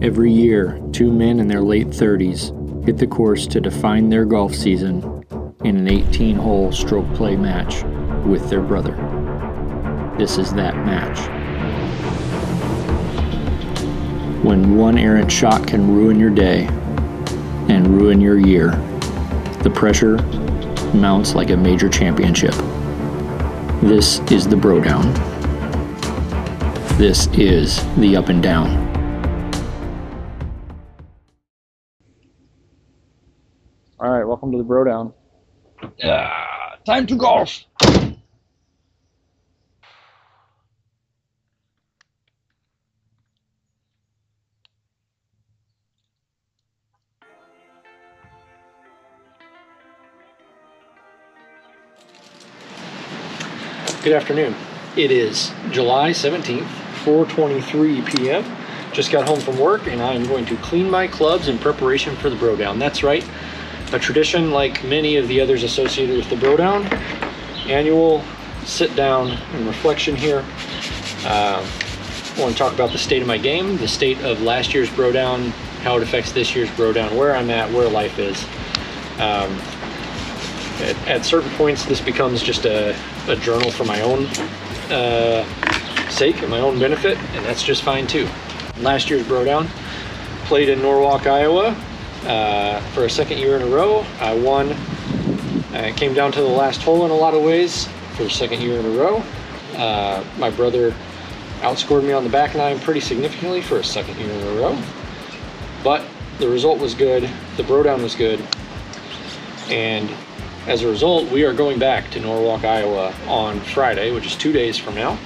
Every year, two men in their late 30s hit the course to define their golf season in an 18-hole stroke play match with their brother. This is that match. When one errant shot can ruin your day and ruin your year, the pressure mounts like a major championship. This is the Brodown. This is the up and down. All right, welcome to the Brodown. Time to golf. Good afternoon. It is July 17th, 4:23 p.m. Just got home from work and I'm going to clean my clubs in preparation for the Brodown. That's right, a tradition like many of the others associated with the Brodown. Annual sit down and reflection here. I want to talk about the state of my game, the state of last year's Brodown, how it affects this year's Brodown, where I'm at, where life is. At certain points, this becomes just a journal for my own sake and my own benefit, and that's just fine too. Last year's Brodown, played in Norwalk, Iowa, for a second year in a row. I won. It came down to the last hole in a lot of ways for the second year in a row. My brother outscored me on the back nine pretty significantly for a second year in a row, but the result was good. The Brodown was good, and as a result, we are going back to Norwalk, Iowa on Friday, which is 2 days from now,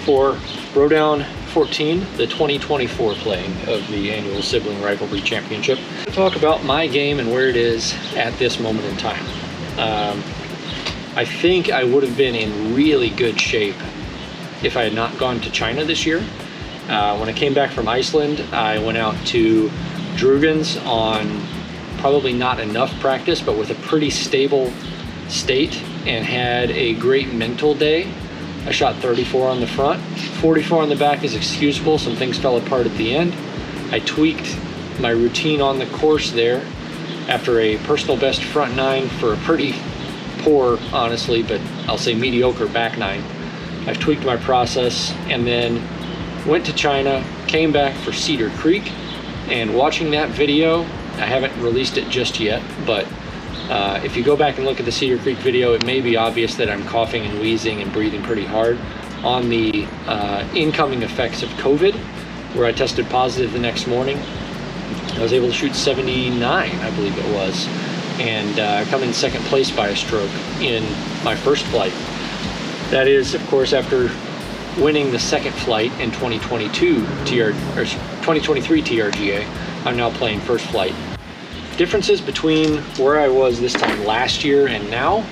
for Brodown 14, the 2024 playing of the Annual Sibling Rivalry Championship. To talk about my game and where it is at this moment in time. I think I would have been in really good shape if I had not gone to China this year. When I came back from Iceland, I went out to Drugan's on probably not enough practice, but with a pretty stable state, and had a great mental day. I shot 34 on the front, 44 on the back is excusable. Some things fell apart at the end. I tweaked my routine on the course there after a personal best front nine for a pretty poor, honestly, but I'll say mediocre back nine. I've tweaked my process and then went to China, came back for Cedar Creek, and watching that video, I haven't released it just yet, but if you go back and look at the Cedar Creek video, it may be obvious that I'm coughing and wheezing and breathing pretty hard on the incoming effects of COVID, where I tested positive the next morning. I was able to shoot 79, I believe it was, and come in second place by a stroke in my first flight. That is, of course, after winning the second flight in 2023 TRGA. I'm now playing first flight. Differences between where I was this time last year and now.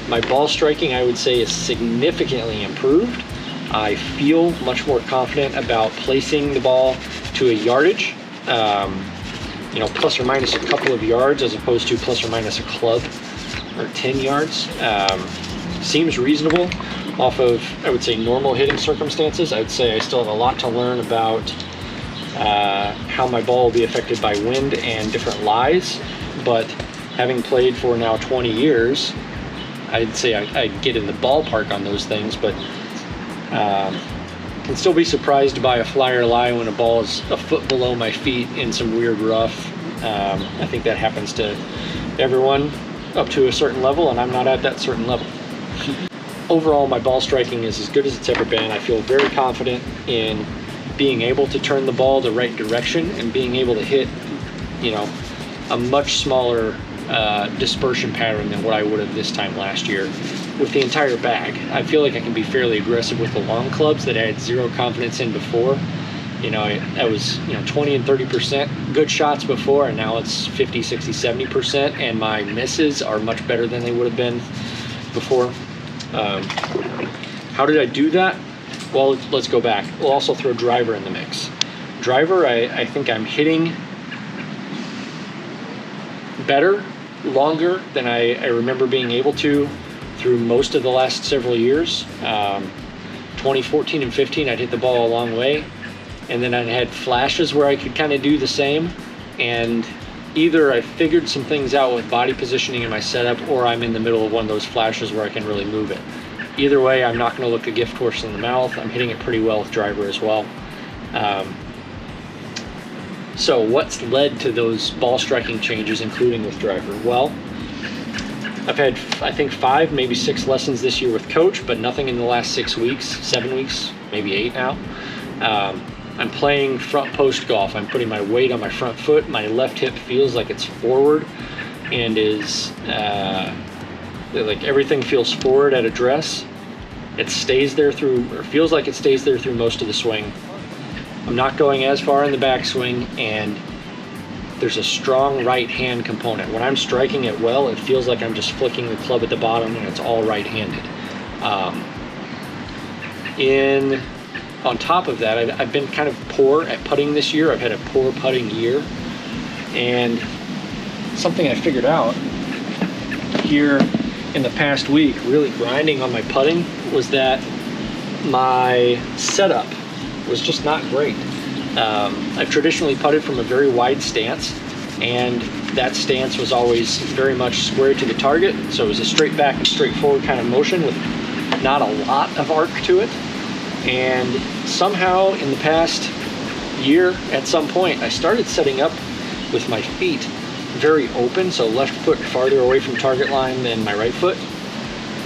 My ball striking, I would say, is significantly improved. I feel much more confident about placing the ball to a yardage, plus or minus a couple of yards as opposed to plus or minus a club or 10 yards. Seems reasonable off of, I would say, normal hitting circumstances. I would say I still have a lot to learn about how my ball will be affected by wind and different lies, but having played for now 20 years, I'd say I'd get in the ballpark on those things, but can still be surprised by a fly or lie when a ball is a foot below my feet in some weird rough. I think that happens to everyone up to a certain level, and I'm not at that certain level. Overall, my ball striking is as good as it's ever been. I feel very confident in being able to turn the ball the right direction and being able to hit, a much smaller dispersion pattern than what I would have this time last year with the entire bag. I feel like I can be fairly aggressive with the long clubs that I had zero confidence in before. I was 20 and 30% good shots before, and now it's 50, 60, 70%, and my misses are much better than they would have been before. How did I do that? Well, let's go back. We'll also throw driver in the mix. Driver, I think I'm hitting better, longer than I remember being able to through most of the last several years. 2014 and 15, I'd hit the ball a long way. And then I had flashes where I could kind of do the same, and either I figured some things out with body positioning in my setup, or I'm in the middle of one of those flashes where I can really move it. Either way, I'm not going to look a gift horse in the mouth. I'm hitting it pretty well with driver as well. So what's led to those ball striking changes, including with driver? Well, I've had, I think, 5, maybe 6 lessons this year with coach, but nothing in the last 6 weeks, 7 weeks, maybe 8 now. I'm playing front post golf. I'm putting my weight on my front foot. My left hip feels like it's forward and is like everything feels forward at address. It stays there through, or feels like it stays there through most of the swing. I'm not going as far in the backswing, and there's a strong right hand component. When I'm striking it well, it feels like I'm just flicking the club at the bottom and it's all right-handed. On top of that, I've been kind of poor at putting this year. I've had a poor putting year. And something I figured out here in the past week, really grinding on my putting, was that my setup was just not great. I've traditionally putted from a very wide stance, and that stance was always very much square to the target. So it was a straight back and straight forward kind of motion with not a lot of arc to it. And somehow in the past year, at some point, I started setting up with my feet very open, so left foot farther away from target line than my right foot.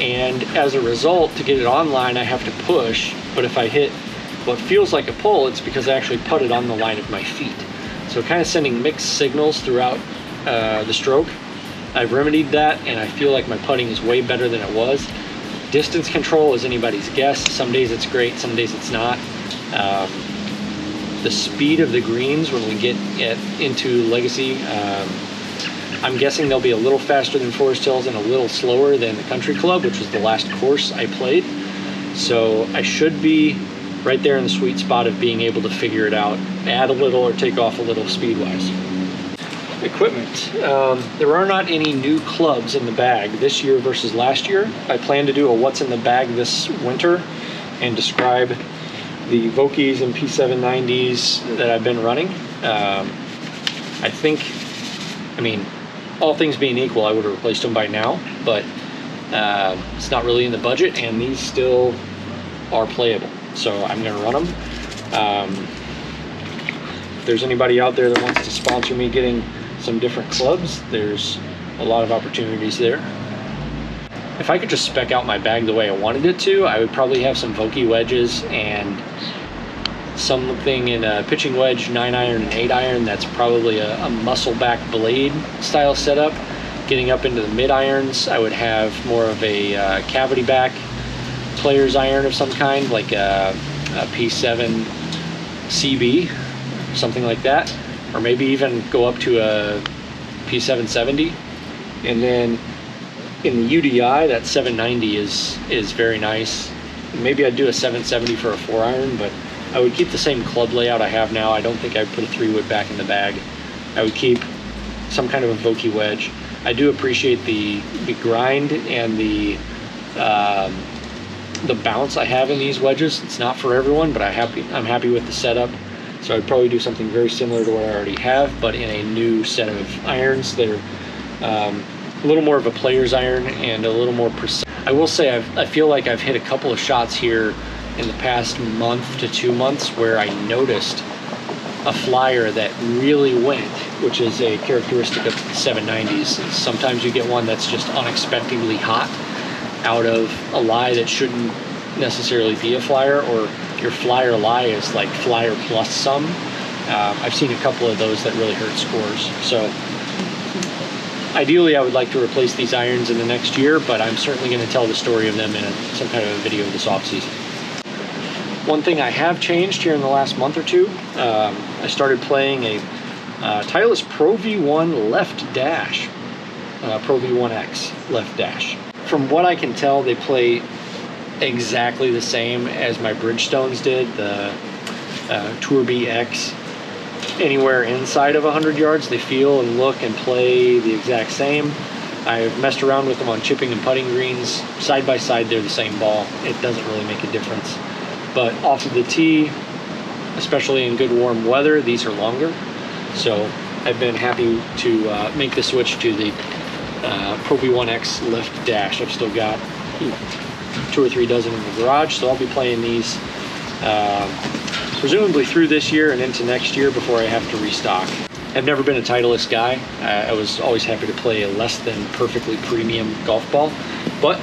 And as a result, to get it on line, I have to push, but if I hit what feels like a pull, it's because I actually putted on the line of my feet. So kind of sending mixed signals throughout the stroke. I've remedied that, and I feel like my putting is way better than it was. Distance control is anybody's guess. Some days it's great, some days it's not. The speed of the greens when we get into Legacy, I'm guessing they'll be a little faster than Forest Hills and a little slower than the Country Club, which was the last course I played. So I should be right there in the sweet spot of being able to figure it out, add a little or take off a little speed-wise. Equipment. There are not any new clubs in the bag this year versus last year. I plan to do a what's in the bag this winter and describe the Vokeys and P790s that I've been running. I think, all things being equal, I would have replaced them by now, but it's not really in the budget, and these still are playable. So I'm going to run them. If there's anybody out there that wants to sponsor me getting some different clubs, there's a lot of opportunities there. If I could just spec out my bag the way I wanted it to, I would probably have some Vokey wedges and something in a pitching wedge, 9-iron and 8-iron. That's probably a muscle back blade style setup. Getting up into the mid-irons, I would have more of a cavity back player's iron of some kind, like a P7 CB, something like that, or maybe even go up to a P770. And then in the UDI, that 790 is very nice. Maybe I'd do a 770 for a 4-iron, but I would keep the same club layout I have now. I don't think I'd put a 3-wood back in the bag. I would keep some kind of a Vokey wedge. I do appreciate the grind and the bounce I have in these wedges. It's not for everyone, but I'm happy with the setup. So I'd probably do something very similar to what I already have, but in a new set of irons that are a little more of a player's iron and a little more precise. I will say I feel like I've hit a couple of shots here in the past month to 2 months where I noticed a flyer that really went, which is a characteristic of 790s. Sometimes you get one that's just unexpectedly hot out of a lie that shouldn't necessarily be a flyer, or your flyer lie is like flyer plus some. I've seen a couple of those that really hurt scores. So ideally I would like to replace these irons in the next year, but I'm certainly going to tell the story of them in some kind of a video this off season. One thing I have changed here in the last month or two, I started playing a Titleist Pro V1 left dash, Pro V1X left dash. From what I can tell, they play exactly the same as my Bridgestones did, the Tour BX. Anywhere inside of 100 yards, they feel and look and play the exact same. I've messed around with them on chipping and putting greens. Side by side, they're the same ball. It doesn't really make a difference. But off of the tee, especially in good warm weather, these are longer. So I've been happy to make the switch to the Pro V1X Lift Dash. I've still got 2 or 3 dozen in the garage, so I'll be playing these presumably through this year and into next year before I have to restock. I've never been a Titleist guy. I was always happy to play a less than perfectly premium golf ball, but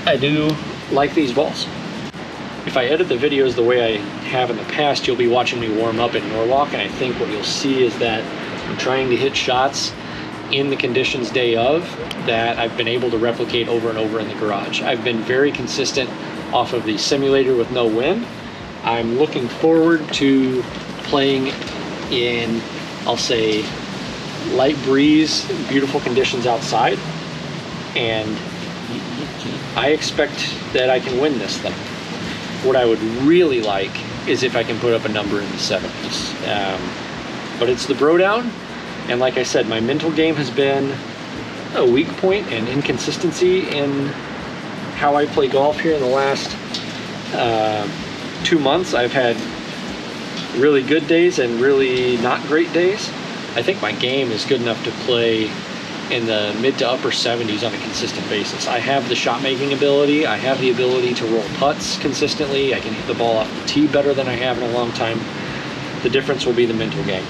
I do like these balls. If I edit the videos the way I have in the past, you'll be watching me warm up in Norwalk, and I think what you'll see is that I'm trying to hit shots in the conditions day of that I've been able to replicate over and over in the garage. I've been very consistent off of the simulator with no wind. I'm looking forward to playing in, I'll say, light breeze, beautiful conditions outside, and I expect that I can win this thing. What I would really like is if I can put up a number in the 70s. But it's the Brodown, and like I said, my mental game has been a weak point and inconsistency in how I play golf here in the last 2 months. I've had really good days and really not great days. I think my game is good enough to play in the mid to upper 70s on a consistent basis. I have the shot making ability. I have the ability to roll putts consistently. I can hit the ball off the tee better than I have in a long time. The difference will be the mental game.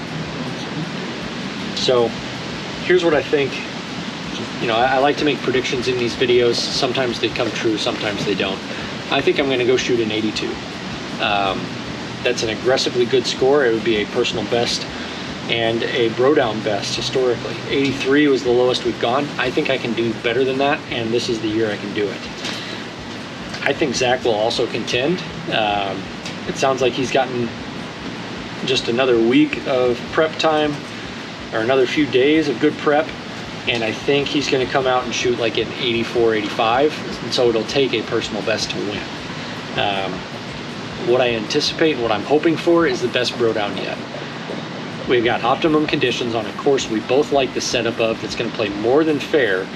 So here's what I think. You know, I like to make predictions in these videos. Sometimes they come true, sometimes they don't. I think I'm going to go shoot an 82. That's an aggressively good score. It would be a personal best and a Brodown best historically. 83 was the lowest we've gone. I think I can do better than that, and this is the year I can do it. I think Zach will also contend. It sounds like he's gotten just another week of prep time, or another few days of good prep, and I think he's going to come out and shoot like an 84, 85, and so it'll take a personal best to win. What I anticipate, what I'm hoping for, is the best Brodown yet. We've got optimum conditions on a course we both like the setup of that's going to play more than fair.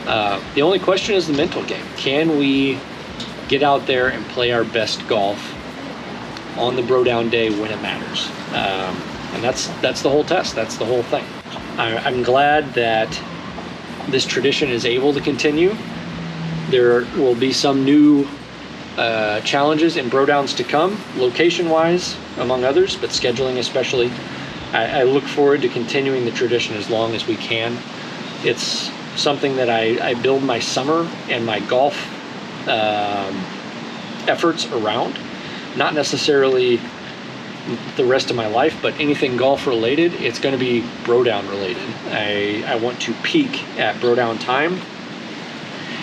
The only question is the mental game. Can we get out there and play our best golf on the Brodown day when it matters? And that's the whole test. That's the whole thing. I'm glad that this tradition is able to continue. There will be some new challenges in Brodowns to come, location-wise, among others, but scheduling especially. I look forward to continuing the tradition as long as we can. It's something that I build my summer and my golf efforts around. Not necessarily the rest of my life, but anything golf related, it's going to be Brodown related. I want to peak at Brodown time.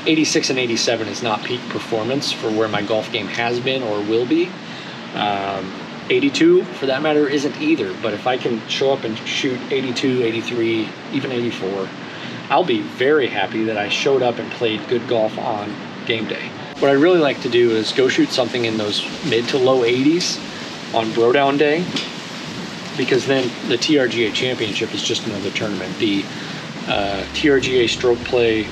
86 and 87 is not peak performance for where my golf game has been or will be. 82, for that matter, isn't either. But if I can show up and shoot 82, 83, even 84, I'll be very happy that I showed up and played good golf on game day. What I really like to do is go shoot something in those mid to low 80s on Brodown day, because then the TRGA Championship is just another tournament. The TRGA Stroke Play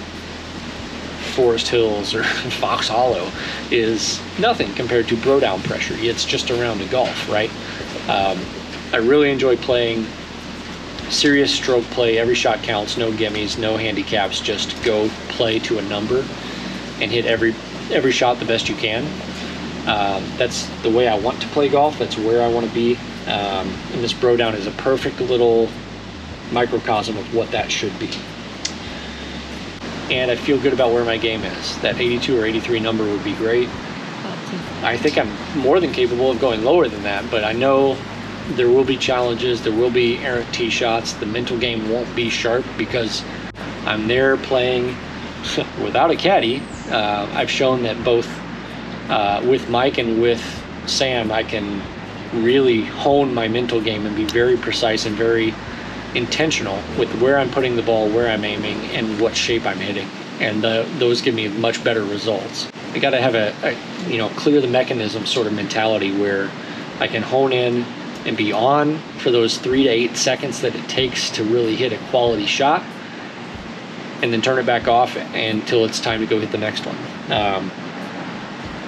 Forest Hills or Fox Hollow is nothing compared to Brodown pressure. It's just a round of golf, right? I really enjoy playing serious stroke play. Every shot counts, no gimmies, no handicaps, just go play to a number and hit every shot the best you can. That's the way I want to play golf. That's where I want to be. And this Brodown is a perfect little microcosm of what that should be. And I feel good about where my game is. That 82 or 83 number would be great. I think I'm more than capable of going lower than that, but I know there will be challenges, there will be errant tee shots. The mental game won't be sharp because I'm there playing without a caddy. I've shown that both with Mike and with Sam, I can really hone my mental game and be very precise and very intentional with where I'm putting the ball, where I'm aiming, and what shape I'm hitting. And those give me much better results. I got to have a clear the mechanism sort of mentality where I can hone in and be on for those 3 to 8 seconds that it takes to really hit a quality shot, and then turn it back off until it's time to go hit the next one.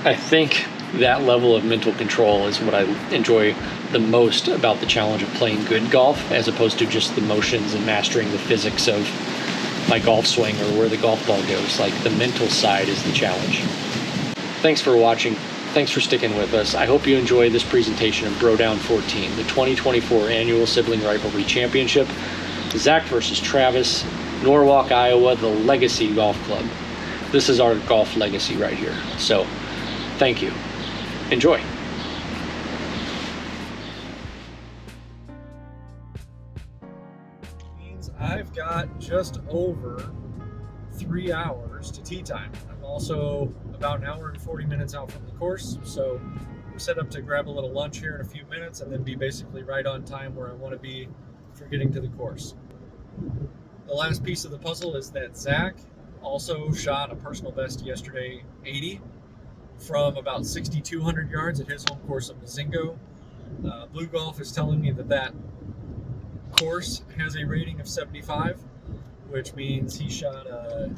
I think that level of mental control is what I enjoy the most about the challenge of playing good golf, as opposed to just the motions and mastering the physics of my golf swing or where the golf ball goes. Like, the mental side is the challenge. Thanks for watching. Thanks for sticking with us. I hope you enjoy this presentation of Brodown 14, the 2024 Annual Sibling Rivalry Championship. Zach versus Travis, Norwalk, Iowa, the Legacy Golf Club. This is our golf legacy right here. So, thank you. Enjoy. Means I've got just over 3 hours to tee time. I'm also about an hour and 40 minutes out from the course, so I'm set up to grab a little lunch here in a few minutes and then be basically right on time where I want to be for getting to the course. The last piece of the puzzle is that Zach also shot a personal best yesterday, 80, from about 6,200 yards at his home course of Mazingo. Blue Golf is telling me that that course has a rating of 75, which means he shot a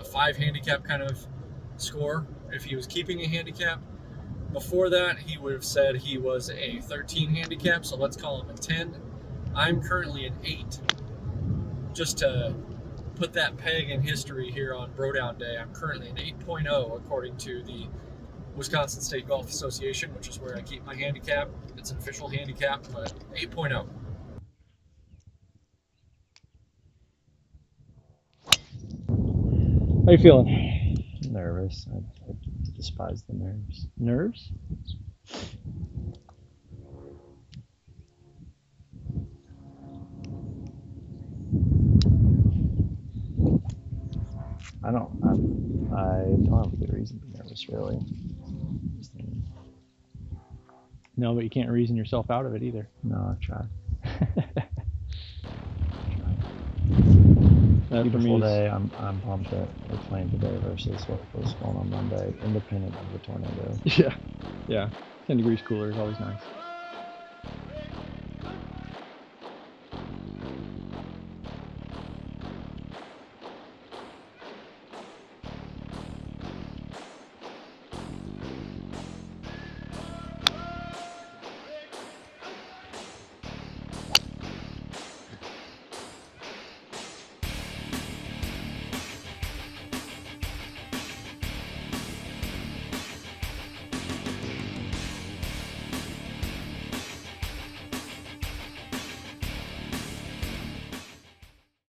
5 handicap kind of score if he was keeping a handicap. Before that, he would have said he was a 13 handicap, so let's call him a 10. I'm currently an 8. Just to put that peg in history here on Brodown Day, I'm currently an 8.0 according to the Wisconsin State Golf Association, which is where I keep my handicap. It's an official handicap, but 8.0. How you feeling? Nervous. I despise the nerves. Nerves? I don't have a good reason to be nervous, really. No, but you can't reason yourself out of it either. No, I've tried. That for Beautiful me is, day. I'm pumped that we're playing today versus what was going on Monday, independent of the tornado. yeah. 10 degrees cooler is always nice.